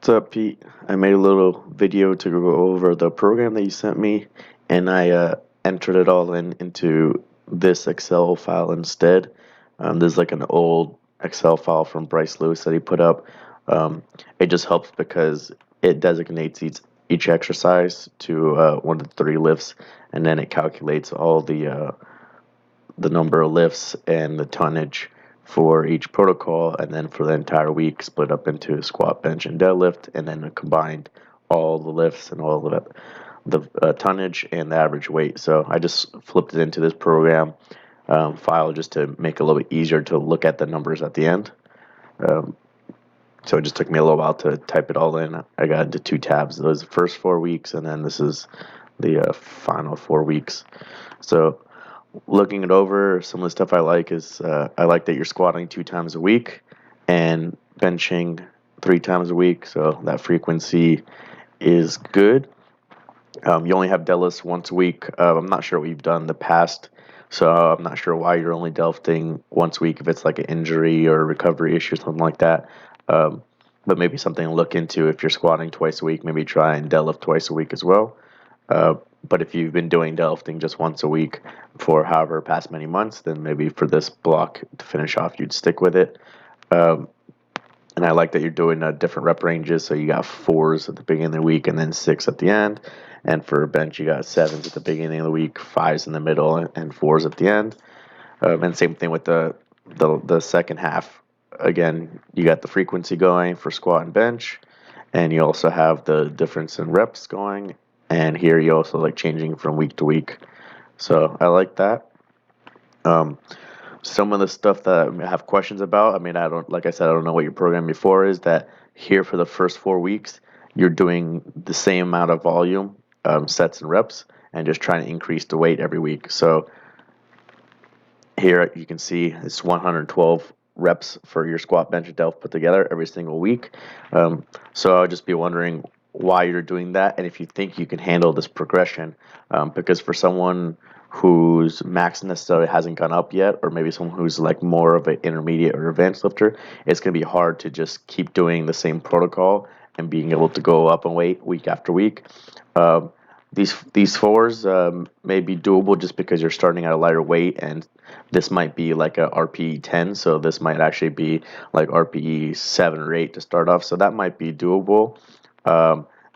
What's up, Pete? I made a little video to go over the program that you sent me, and I entered it all into this Excel file instead. There's like an old Excel file from Bryce Lewis that he put up. It just helps because it designates each exercise to one of the three lifts, and then it calculates all the number of lifts and the tonnage for each protocol, and then for the entire week split up into squat, bench, and deadlift, and then combined all the lifts and all the tonnage and the average weight. So I just flipped it into this program file just to make it a little bit easier to look at the numbers at the end. Um, so it just took me a little while to type it all in. I got into two tabs. Those the first 4 weeks, and then this is the final 4 weeks. So looking it over, some of the stuff I like is I like that you're squatting 2 times a week and benching 3 times a week, so that frequency is good. You only have deadlifts once a week. I'm not sure what you've done in the past, so I'm not sure why you're only deadlifting once a week if it's like an injury or a recovery issue or something like that. Um, but maybe something to look into if you're squatting twice a week, maybe try and deadlift twice a week as well. Uh, but if you've been doing deadlifting just once a week for however past many months, then maybe for this block to finish off, you'd stick with it. Um, and I like that you're doing different rep ranges. So you got fours at the beginning of the week and then six at the end. And for bench, you got sevens at the beginning of the week, fives in the middle, and fours at the end. And same thing with the second half. Again, you got the frequency going for squat and bench, and you also have the difference in reps going. And here you also like changing from week to week. So I like that. Um, some of the stuff that I have questions about, I mean, I don't, like I said, I don't know what your program before is that here for the first 4 weeks, you're doing the same amount of volume, sets and reps, and just trying to increase the weight every week. So here you can see it's 112 reps for your squat, bench, and deadlift put together every single week. So I'll just be wondering why you're doing that and if you think you can handle this progression. Because for someone whose max necessarily hasn't gone up yet, or maybe someone who's like more of an intermediate or advanced lifter, it's going to be hard to just keep doing the same protocol and being able to go up in weight week after week. Um, these fours may be doable just because you're starting at a lighter weight, and this might be like a RPE 10, so this might actually be like RPE 7 or 8 to start off, so that might be doable.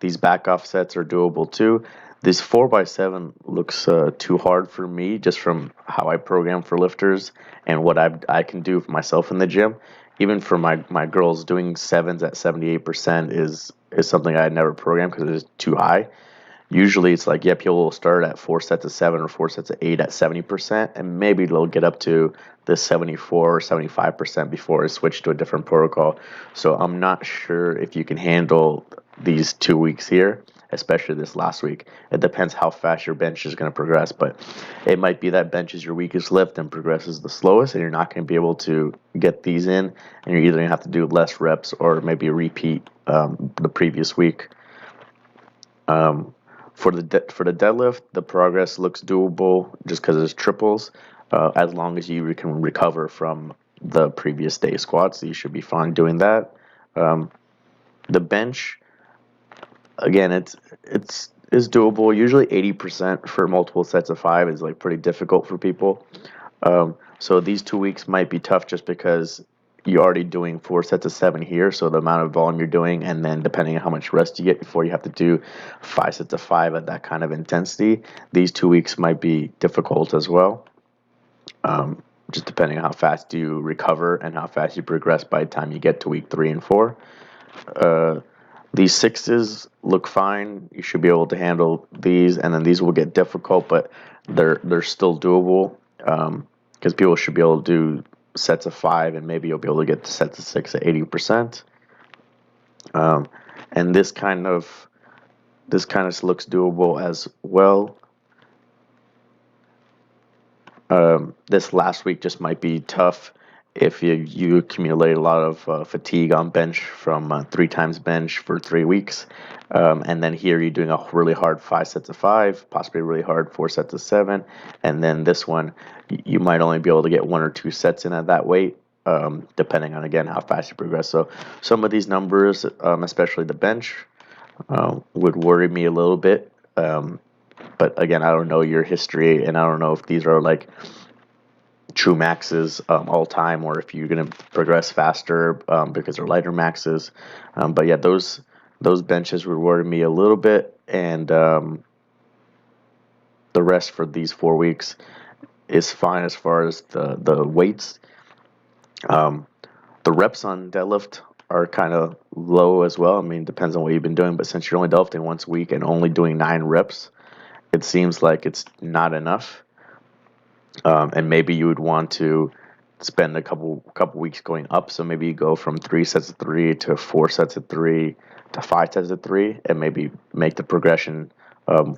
These back off sets are doable too. This 4x7 looks too hard for me just from how I program for lifters and what I can do for myself in the gym. Even for my girls, doing sevens at 78% is something I never programmed because it is too high. Usually it's like, yeah, people will start at 4 sets of 7 or 4 sets of 8 at 70%, and maybe they'll get up to the 74 or 75% before I switch to a different protocol. So I'm not sure if you can handle these 2 weeks here, especially this last week. It depends how fast your bench is going to progress, but it might be that bench is your weakest lift and progresses the slowest, and you're not going to be able to get these in, and you're either going to have to do less reps or maybe repeat the previous week. Um, for the deadlift, the progress looks doable just because it's triples. As long as you can recover from the previous day squats, you should be fine doing that. Um, the bench, again, it's is doable. Usually 80% for multiple sets of five is like pretty difficult for people. So these 2 weeks might be tough just because you're already doing 4 sets of 7 here. So the amount of volume you're doing, and then depending on how much rest you get before you have to do 5 sets of 5 at that kind of intensity, these 2 weeks might be difficult as well. Just depending on how fast you recover and how fast you progress by the time you get to week 3 and 4. Uh, these sixes look fine. You should be able to handle these, and then these will get difficult, but they're still doable. Because people should be able to do sets of 5, and maybe you'll be able to get the sets of 6 at 80%. And this kind of looks doable as well. This last week just might be tough if you accumulate a lot of fatigue on bench from 3 times bench for 3 weeks. And then here you're doing a really hard 5 sets of 5, possibly really hard 4 sets of 7. And then this one, you might only be able to get 1 or 2 sets in at that weight. depending on again how fast you progress. So some of these numbers, especially the bench, would worry me a little bit. But again, I don't know your history, and I don't know if these are like true maxes all time, or if you're going to progress faster because they're lighter maxes. But yeah, those benches would worry me a little bit, and the rest for these 4 weeks is fine as far as the weights. Um, the reps on deadlift are kind of low as well. I mean, it depends on what you've been doing, but since you're only deadlifting once a week and only doing 9 reps, it seems like it's not enough. And maybe you would want to spend a couple weeks going up. So maybe you go from 3 sets of 3 to 4 sets of 3 to 5 sets of 3, and maybe make the progression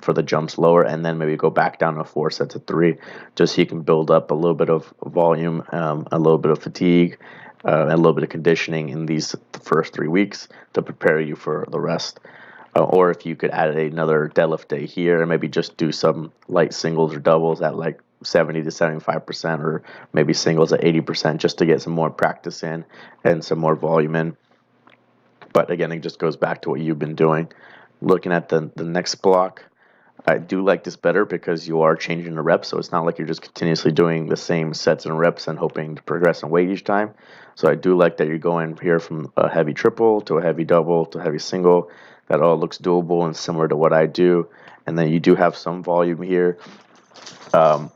for the jumps lower, and then maybe go back down to 4 sets of 3, just so you can build up a little bit of volume, a little bit of fatigue, and a little bit of conditioning in these first 3 weeks to prepare you for the rest. Or if you could add another deadlift day here and maybe just do some light singles or doubles at like 70 to 75%, or maybe singles at 80%, just to get some more practice in and some more volume in. But again, it just goes back to what you've been doing. Looking at the next block, I do like this better because you are changing the reps, so it's not like you're just continuously doing the same sets and reps and hoping to progress in weight each time. So I do like that you're going here from a heavy triple to a heavy double to a heavy single. That all looks doable and similar to what I do. And then you do have some volume here. Um,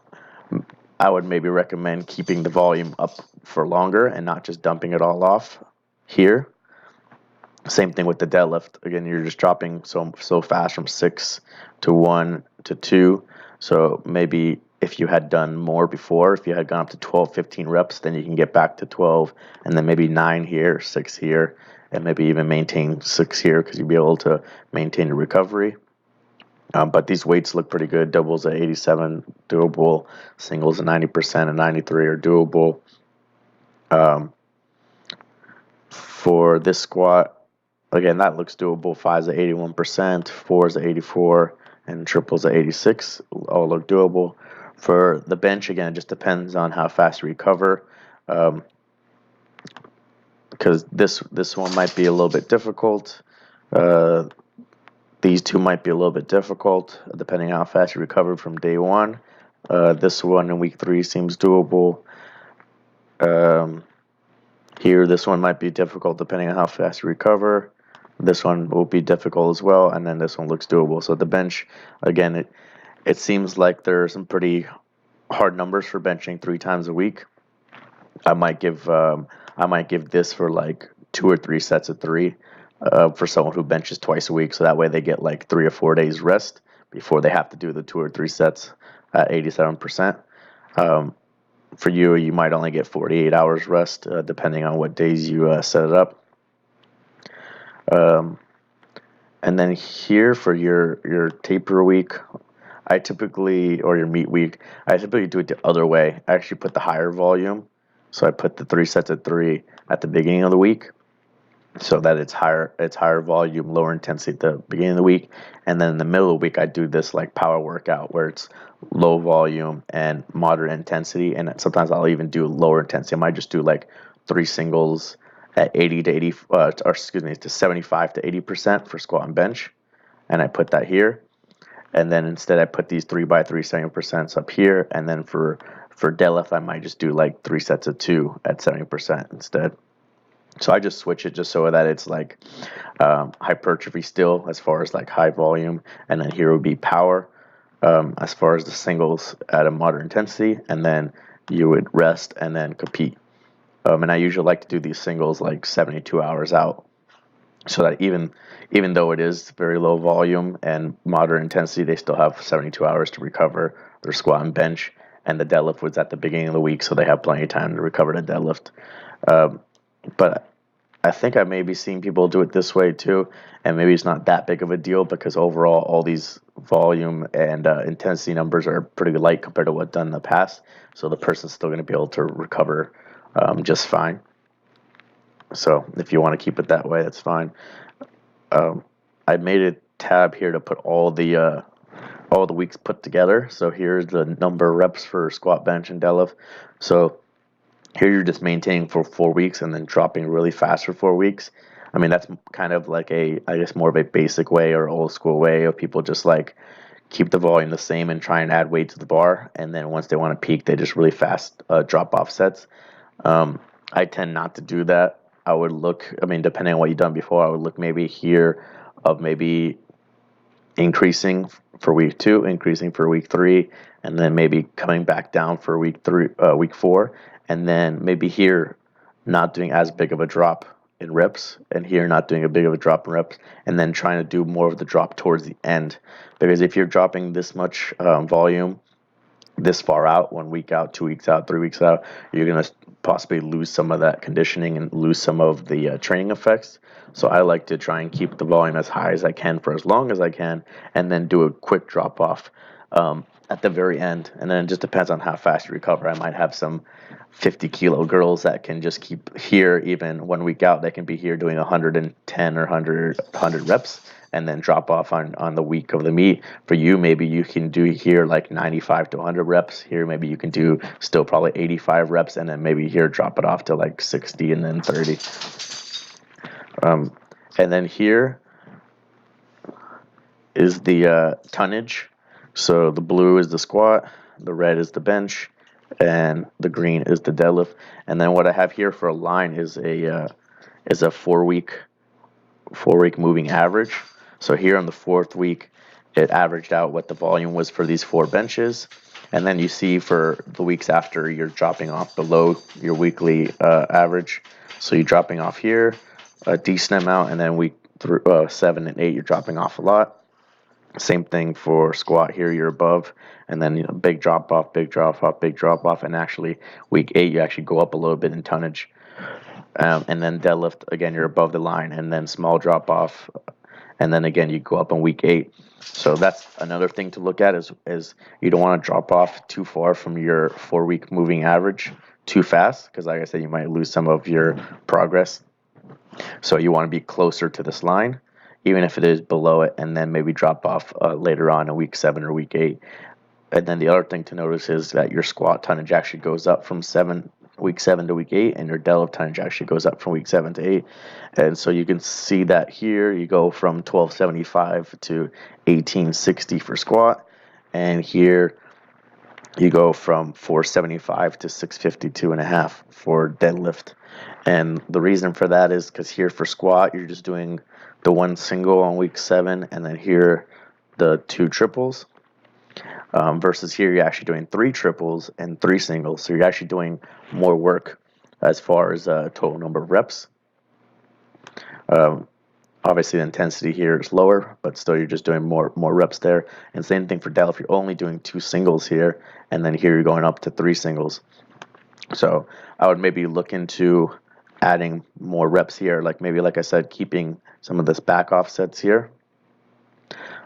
I would maybe recommend keeping the volume up for longer and not just dumping it all off here. Same thing with the deadlift. Again, you're just dropping so fast from 6 to 1 to 2. So maybe if you had done more before, if you had gone up to 12, 15 reps, then you can get back to 12, and then maybe 9 here, 6 here, and maybe even maintain 6 here, because you'll be able to maintain your recovery. But these weights look pretty good. Doubles at 87, doable. Singles at 90% and 93 are doable. For this squat, again, that looks doable. 5's at 81%, 4's at 84, and triples at 86. All look doable. For the bench, again, it just depends on how fast you recover. Because this one might be a little bit difficult. These two might be a little bit difficult, depending on how fast you recovered from day one. This one in week 3 seems doable. Here, this one might be difficult depending on how fast you recover. This one will be difficult as well, and then this one looks doable. So the bench, again, it seems like there are some pretty hard numbers for benching 3 times a week. I might give this for like 2 or 3 sets of 3 for someone who benches twice a week, so that way they get like 3 or 4 days rest before they have to do the 2 or 3 sets at 87%. For you, you might only get 48 hours rest, depending on what days you set it up. And then here for your taper week, or your meet week, I typically do it the other way. I actually put the higher volume. So I put the 3 sets of 3 at the beginning of the week, so that it's higher volume, lower intensity at the beginning of the week, and then in the middle of the week I do this like power workout where it's low volume and moderate intensity, and sometimes I'll even do lower intensity. I might just do like 3 singles at 80 to 80, to 75 to 80% for squat and bench, and I put that here. And then instead I put these 3x3 70% up here, and then for deadlift I might just do like 3 sets of 2 at 70% instead. So I just switch it just so that it's like hypertrophy still as far as like high volume, and then here would be power as far as the singles at a moderate intensity, and then you would rest and then compete. And I usually like to do these singles like 72 hours out, so that even though it is very low volume and moderate intensity, they still have 72 hours to recover their squat and bench, and the deadlift was at the beginning of the week, so they have plenty of time to recover the deadlift. But I think I may be seeing people do it this way too, and maybe it's not that big of a deal because overall all these volume and intensity numbers are pretty light compared to what's done in the past, so the person's still going to be able to recover just fine. So if you want to keep it that way, that's fine. I made a tab here to put all the weeks put together. So here's the number of reps for squat, bench, and deadlift. So Here you're just maintaining for 4 weeks and then dropping really fast for 4 weeks. I mean, that's kind of like I guess, more of a basic way or old school way of people just like keep the volume the same and try and add weight to the bar. And then once they want to peak, they just really fast drop off sets. I tend not to do that. I would look, I mean, depending on what you've done before, I would look maybe here of maybe increasing for week 2, increasing for week 3, and then maybe coming back down for week 4, and then maybe here not doing as big of a drop in reps, and here not doing a big of a drop in reps, and then trying to do more of the drop towards the end. Because if you're dropping this much volume this far out, 1 week out, 2 weeks out, 3 weeks out, you're going to possibly lose some of that conditioning and lose some of the training effects. So I like to try and keep the volume as high as I can for as long as I can, and then do a quick drop off at the very end. And then it just depends on how fast you recover. I might have some 50-kilo girls that can just keep here even 1 week out. They can be here doing 110 or 100 reps and then drop off on the week of the meet. For you, maybe you can do here like 95 to 100 reps. Here, maybe you can do still probably 85 reps, and then maybe here drop it off to like 60 and then 30. And then here is the tonnage. So the blue is the squat, the red is the bench, and the green is the deadlift. And then what I have here for a line is a 4 week moving average. So here on the 4th week, it averaged out what the volume was for these 4 benches. And then you see for the weeks after, you're dropping off below your weekly average. So you're dropping off here a decent amount, and then week 7 and 8, you're dropping off a lot. Same thing for squat here, you're above, and then big drop off, big drop off, big drop off, and actually week 8 you actually go up a little bit in tonnage. And then deadlift again, you're above the line, and then small drop off, and then again you go up in week 8. So that's another thing to look at is you don't want to drop off too far from your 4 week moving average too fast, because like I said, you might lose some of your progress. So you want to be closer to this line, even if it is below it, and then maybe drop off later on in week 7 or week 8. And then the other thing to notice is that your squat tonnage actually goes up from week 7 to week 8, and your deadlift tonnage actually goes up from week 7 to 8. And so you can see that here you go from 1275 to 1860 for squat, and here you go from 475 to 652 and a half for deadlift. And the reason for that is because here for squat, you're just doing the 1 single on week 7, and then here the 2 triples. Versus here, you're actually doing 3 triples and 3 singles. So you're actually doing more work as far as total number of reps. Obviously, the intensity here is lower, but still you're just doing more reps there. And same thing for deadlift. You're only doing 2 singles here, and then here you're going up to 3 singles. So I would maybe look into adding more reps here, like maybe, like I said, keeping some of this back offsets here,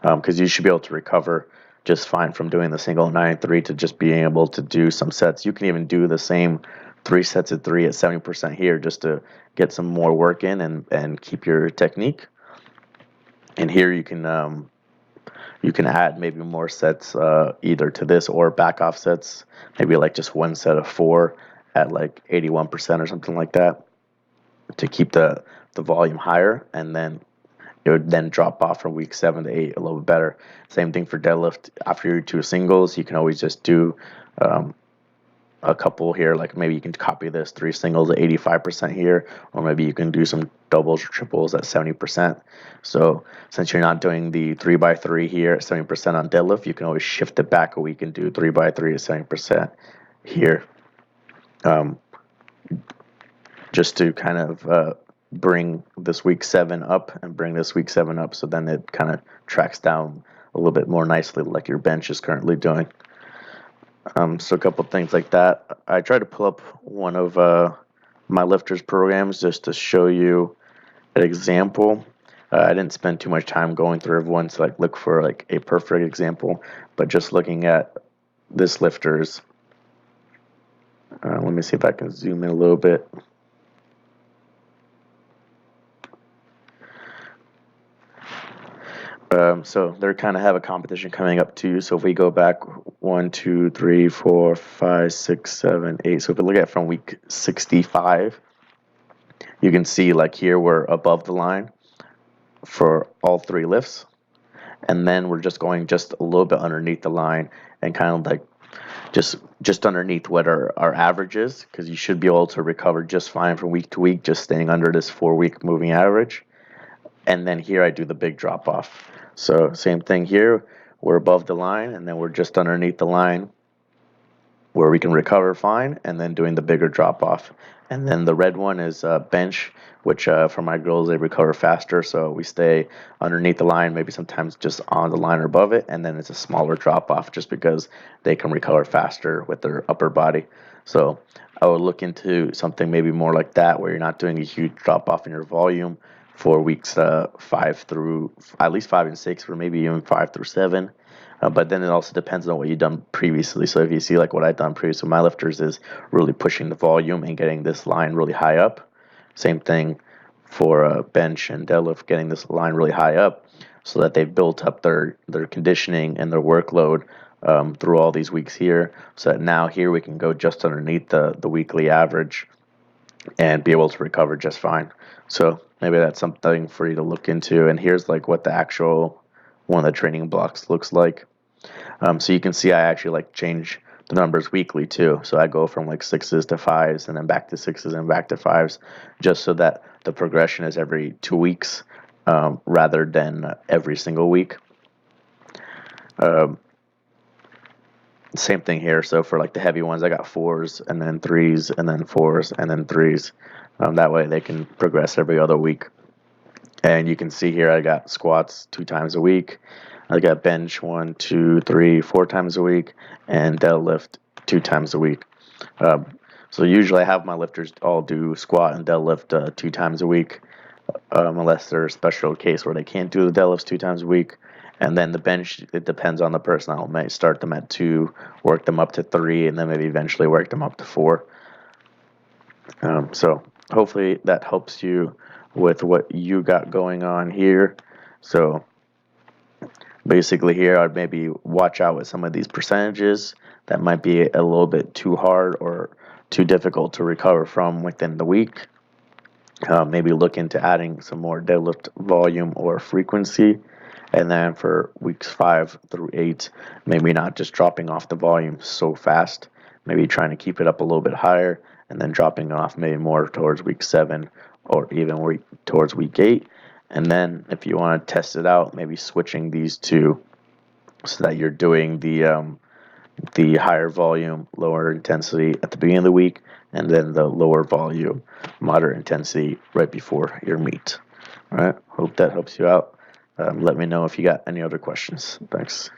because you should be able to recover just fine from doing the single 9-3 to just being able to do some sets. You can even do the same 3 sets of 3 at 70% here just to get some more work in and keep your technique. And here you can add maybe more sets either to this or back offsets, maybe like just 1 set of 4 at like 81% or something like that to keep the volume higher, and then it would then drop off from week 7 to 8 a little bit better. Same thing for deadlift. After your 2 singles, you can always just do a couple here, like maybe you can copy this 3 singles at 85% here, or maybe you can do some doubles or triples at 70%. So since you're not doing the 3x3 here at 70% on deadlift, you can always shift it back a week and do 3x3 at 70% here, just to kind of bring this week 7 up and bring this week 7 up, so then it kind of tracks down a little bit more nicely like your bench is currently doing. So a couple things like that. I tried to pull up one of my lifters programs just to show you an example. I didn't spend too much time going through everyone to like look for like a perfect example, but just looking at this lifter's. Let me see if I can zoom in a little bit. So they're kind of have a competition coming up too. So if we go back 1, 2, 3, 4, 5, 6, 7, 8. So if we look at from week 65, you can see like here we're above the line for all three lifts, and then we're just going just a little bit underneath the line and kind of like just underneath what our average is, because you should be able to recover just fine from week to week, just staying under this 4 week moving average. And then here I do the big drop off. So same thing here, we're above the line, and then we're just underneath the line where we can recover fine, and then doing the bigger drop off. And then the red one is bench, which for my girls, they recover faster. So we stay underneath the line, maybe sometimes just on the line or above it. And then it's a smaller drop off just because they can recover faster with their upper body. So I would look into something maybe more like that, where you're not doing a huge drop off in your volume for weeks 5 through at least 5 and 6, or maybe even 5 through 7. But then it also depends on what you've done previously. So if you see like what I've done previously with my lifters is really pushing the volume and getting this line really high up. Same thing for bench and deadlift, getting this line really high up so that they've built up their conditioning and their workload through all these weeks here. So that now here we can go just underneath the weekly average and be able to recover just fine. So maybe that's something for you to look into. And here's like what the actual one of the training blocks looks like. So you can see I actually like change the numbers weekly too. So I go from like 6s to 5s and then back to 6s and back to 5s, just so that the progression is every 2 weeks rather than every single week. Um, Same thing here. So for like the heavy ones, I got 4s and then 3s and then 4s and then 3s. That way they can progress every other week. And you can see here I got squats 2 times a week. I got bench 1, 2, 3, 4 times a week, and deadlift 2 times a week. Um, so usually I have my lifters all do squat and deadlift 2 times a week, unless there's a special case where they can't do the deadlifts 2 times a week. And then the bench, it depends on the person. I might start them at 2, work them up to 3, and then maybe eventually work them up to 4. So hopefully that helps you with what you got going on here. So basically here I'd maybe watch out with some of these percentages that might be a little bit too hard or too difficult to recover from within the week. Maybe look into adding some more deadlift volume or frequency. And then for weeks 5 through 8, maybe not just dropping off the volume so fast, maybe trying to keep it up a little bit higher and then dropping off maybe more towards week 7 or even towards week 8. And then if you want to test it out, maybe switching these two so that you're doing the higher volume, lower intensity at the beginning of the week, and then the lower volume, moderate intensity right before your meet. All right. Hope that helps you out. Let me know if you got any other questions. Thanks.